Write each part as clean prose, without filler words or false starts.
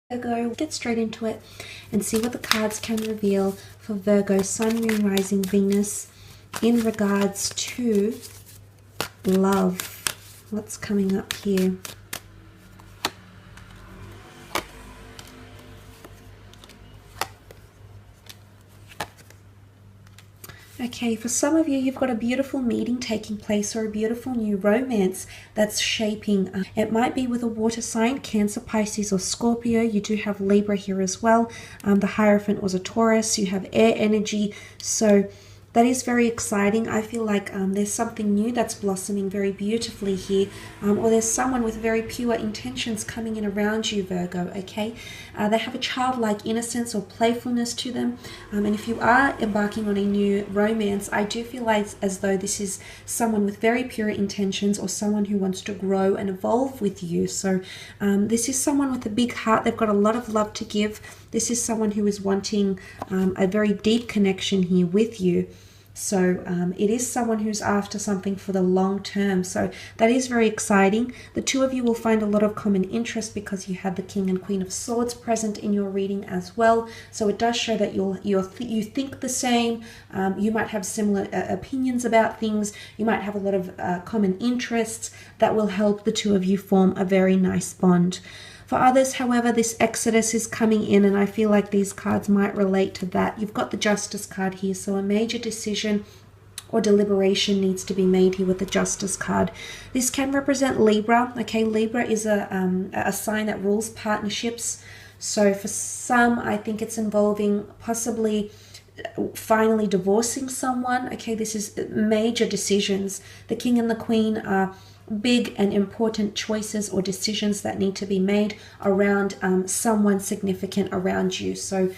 Virgo, get straight into it and see what the cards can reveal for Virgo, Sun, Moon, Rising, Venus in regards to love. What's coming up here? Okay, for some of you, you've got a beautiful meeting taking place or a beautiful new romance that's shaping. It might be with a water sign, Cancer, Pisces, or Scorpio. You do have Libra here as well. The Hierophant was a Taurus. You have air energy. So that is very exciting. I feel like there's something new that's blossoming very beautifully here. Or there's someone with very pure intentions coming in around you, Virgo, okay? They have a childlike innocence or playfulness to them. And if you are embarking on a new romance, I do feel like as though this is someone with very pure intentions or someone who wants to grow and evolve with you. So this is someone with a big heart. They've got a lot of love to give. This is someone who is wanting a very deep connection here with you. So it is someone who's after something for the long term. So that is very exciting. The two of you will find a lot of common interest because you have the King and Queen of Swords present in your reading as well. So it does show that you think the same. You might have similar opinions about things. You might have a lot of common interests that will help the two of you form a very nice bond. For others, however, this exodus is coming in, and I feel like these cards might relate to that. You've got the Justice card here, so a major decision or deliberation needs to be made here with the Justice card. This can represent Libra. Okay, Libra is a sign that rules partnerships. So for some, I think it's involving possibly finally divorcing someone. Okay, this is major decisions. The King and the Queen are big and important choices or decisions that need to be made around someone significant around you. So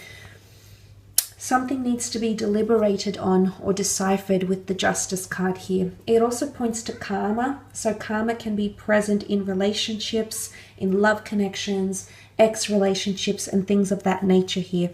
something needs to be deliberated on or deciphered with the Justice card here. It also points to karma. So karma can be present in relationships, in love connections, ex-relationships, and things of that nature here.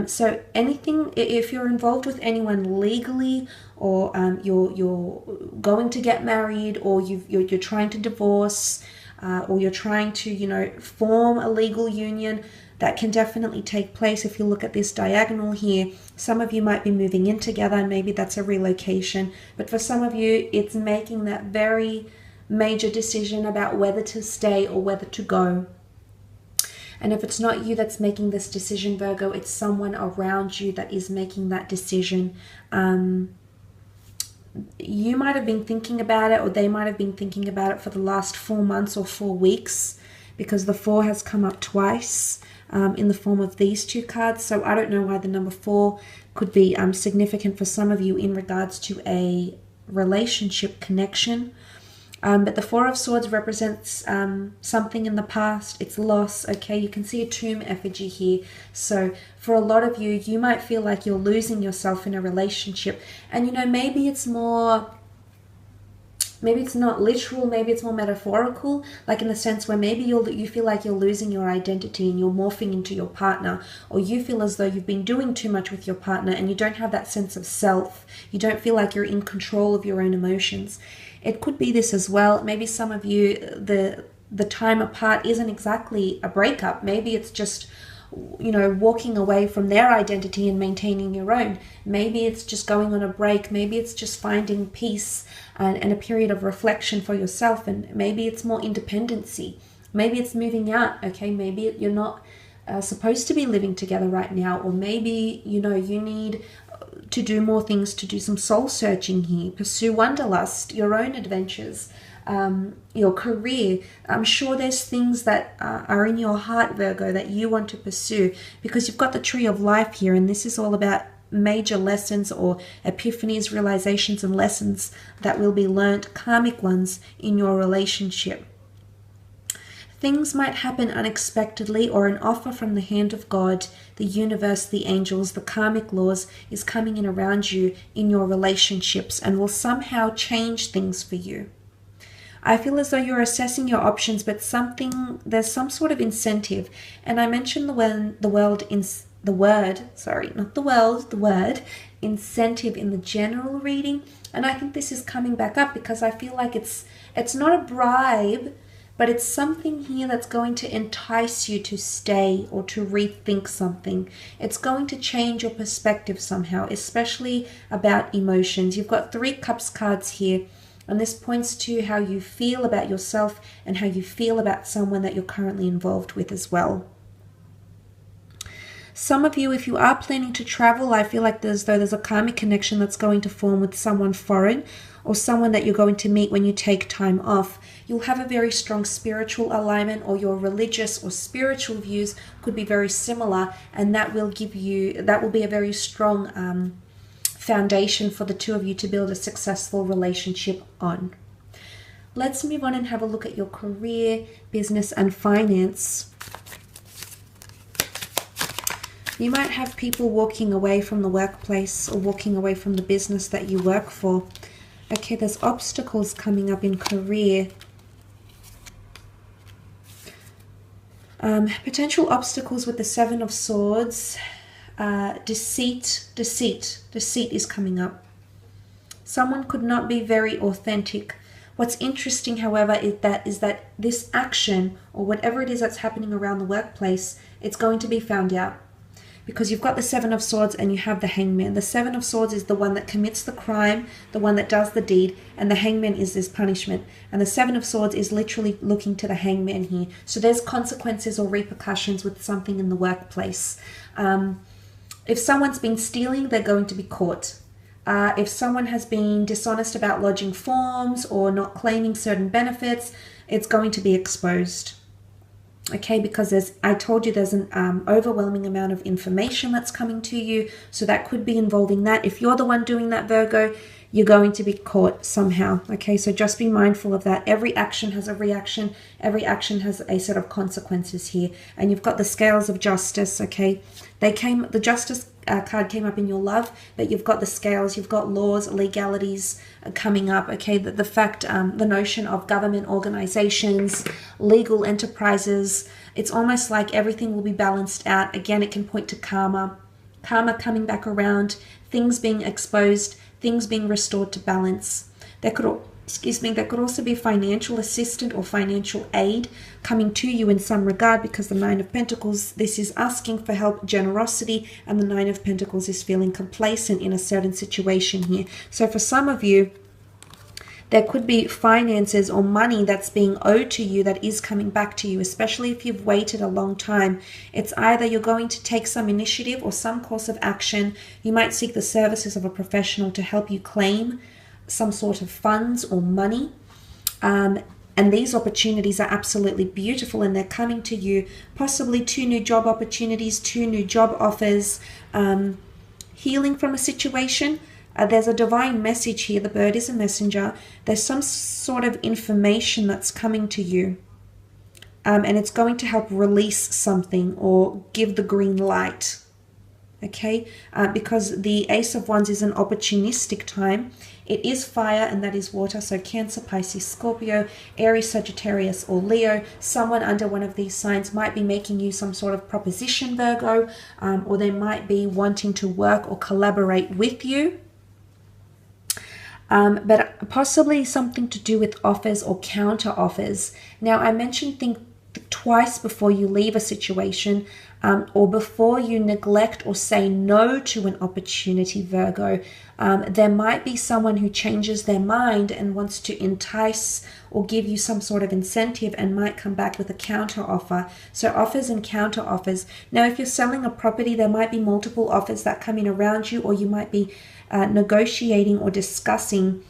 So anything, if you're involved with anyone legally, or you're going to get married, or you're trying to divorce, or you're trying to, form a legal union, that can definitely take place. If you look at this diagonal here, some of you might be moving in together, and maybe that's a relocation. But for some of you, it's making that very major decision about whether to stay or whether to go. And if it's not you that's making this decision, Virgo, it's someone around you that is making that decision. You might have been thinking about it, or they might have been thinking about it for the last 4 months or 4 weeks, because the 4 has come up twice in the form of these two cards. So I don't know why the number 4 could be significant for some of you in regards to a relationship connection. But the 4 of Swords represents something in the past. It's loss, okay? You can see a tomb effigy here. So for a lot of you, you might feel like you're losing yourself in a relationship. And, maybe it's not literal, maybe it's more metaphorical, like in the sense where maybe you feel like you're losing your identity and you're morphing into your partner, or you feel as though you've been doing too much with your partner and you don't have that sense of self. You don't feel like you're in control of your own emotions. It could be this as well. Maybe some of you, the time apart isn't exactly a breakup. Maybe it's just, walking away from their identity and maintaining your own. Maybe it's just going on a break. Maybe it's just finding peace and a period of reflection for yourself. And maybe it's more independency. Maybe it's moving out, okay? Maybe you're not supposed to be living together right now. Or maybe, you need to do more things, to do some soul searching here, pursue wanderlust, your own adventures, your career. I'm sure there's things that are in your heart, Virgo, that you want to pursue, because you've got the Tree of Life here, and this is all about major lessons or epiphanies, realizations, and lessons that will be learnt, karmic ones, in your relationship. Things might happen unexpectedly, or an offer from the hand of God, the universe, the angels, the karmic laws is coming in around you in your relationships and will somehow change things for you. I feel as though you're assessing your options, but there's some sort of incentive. And I mentioned the word incentive in the general reading. And I think this is coming back up because I feel like it's not a bribe, but it's something here that's going to entice you to stay or to rethink something. It's going to change your perspective somehow, especially about emotions. You've got 3 Cups cards here, and this points to how you feel about yourself and how you feel about someone that you're currently involved with as well. Some of you, if you are planning to travel, I feel like there's a karmic connection that's going to form with someone foreign or someone that you're going to meet when you take time off. You'll have a very strong spiritual alignment, or your religious or spiritual views could be very similar, and that will be a very strong foundation for the 2 of you to build a successful relationship on. Let's move on and have a look at your career, business, and finance. You might have people walking away from the workplace or walking away from the business that you work for. Okay, there's obstacles coming up in career. Potential obstacles with the 7 of Swords. Deceit is coming up. Someone could not be very authentic. What's interesting, however, is that this action, or whatever it is that's happening around the workplace, it's going to be found out. Because you've got the 7 of Swords and you have the Hangman. The 7 of Swords is the one that commits the crime, the one that does the deed, and the Hangman is this punishment. And the 7 of Swords is literally looking to the Hangman here. So there's consequences or repercussions with something in the workplace. If someone's been stealing, they're going to be caught. If someone has been dishonest about lodging forms or not claiming certain benefits, it's going to be exposed. Okay, because I told you there's an overwhelming amount of information that's coming to you, so that could be involving that. If you're the one doing that, Virgo, you're going to be caught somehow. Okay, so just be mindful of that. Every action has a reaction. Every action has a set of consequences here. And you've got the scales of justice. Okay, the justice card came up in your love, but you've got the scales, you've got laws, legalities coming up. Okay, the fact, the notion of government organizations, legal enterprises, it's almost like everything will be balanced out. Again, it can point to karma coming back around, things being exposed, things being restored to balance. There could also be financial assistance or financial aid coming to you in some regard, because the 9 of Pentacles, this is asking for help, generosity, and the 9 of Pentacles is feeling complacent in a certain situation here. So for some of you, there could be finances or money that's being owed to you that is coming back to you, especially if you've waited a long time. It's either you're going to take some initiative or some course of action. You might seek the services of a professional to help you claim some sort of funds or money. And these opportunities are absolutely beautiful, and they're coming to you. Possibly 2 new job opportunities, 2 new job offers, healing from a situation. There's a divine message here. The bird is a messenger. There's some sort of information that's coming to you. And it's going to help release something or give the green light. Okay? Because the Ace of Wands is an opportunistic time. It is fire, and that is water. So Cancer, Pisces, Scorpio, Aries, Sagittarius, or Leo. Someone under one of these signs might be making you some sort of proposition, Virgo. Or they might be wanting to work or collaborate with you. But possibly something to do with offers or counter offers. Now, I mentioned think twice before you leave a situation, or before you neglect or say no to an opportunity, Virgo. There might be someone who changes their mind and wants to entice or give you some sort of incentive and might come back with a counter offer. So offers and counter offers. Now, if you're selling a property, there might be multiple offers that come in around you, or you might be negotiating or discussing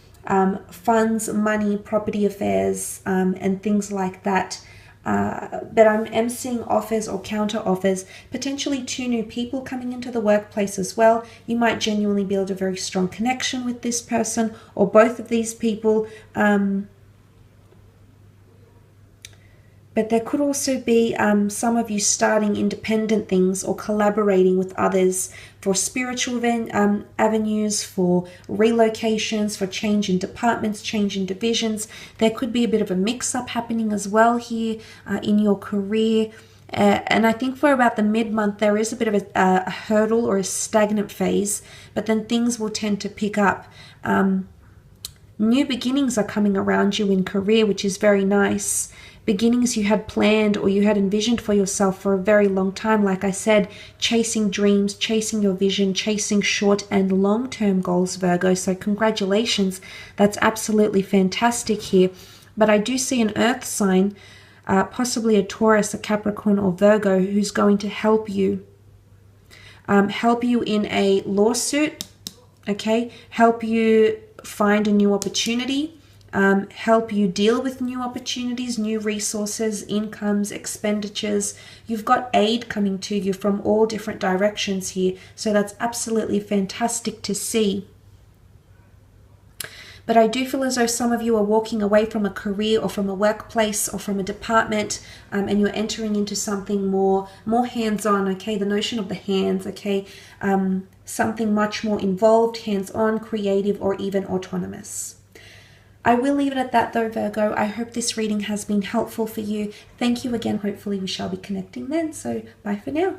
funds, money, property affairs, and things like that. But I'm seeing offers or counter offers, potentially 2 new people coming into the workplace as well. You might genuinely build a very strong connection with this person or both of these people. But there could also be some of you starting independent things or collaborating with others for spiritual avenues, for relocations, for change in departments, change in divisions. There could be a bit of a mix-up happening as well here in your career. And I think for about the mid-month, there is a bit of a hurdle or a stagnant phase, but then things will tend to pick up. New beginnings are coming around you in career, which is very nice. beginnings you had planned or you had envisioned for yourself for a very long time. Like I said, chasing dreams, chasing your vision, chasing short and long-term goals, Virgo. So congratulations. That's absolutely fantastic here. But I do see an earth sign, possibly a Taurus, a Capricorn, or Virgo, who's going to help you. Help you in a lawsuit, okay? Help you find a new opportunity. Help you deal with new opportunities, new resources, incomes, expenditures. You've got aid coming to you from all different directions here. So that's absolutely fantastic to see. But I do feel as though some of you are walking away from a career or from a workplace or from a department, and you're entering into something more hands-on, okay? The notion of the hands, okay? Something much more involved, hands-on, creative, or even autonomous. I will leave it at that though, Virgo. I hope this reading has been helpful for you. Thank you again. Hopefully we shall be connecting then. So bye for now.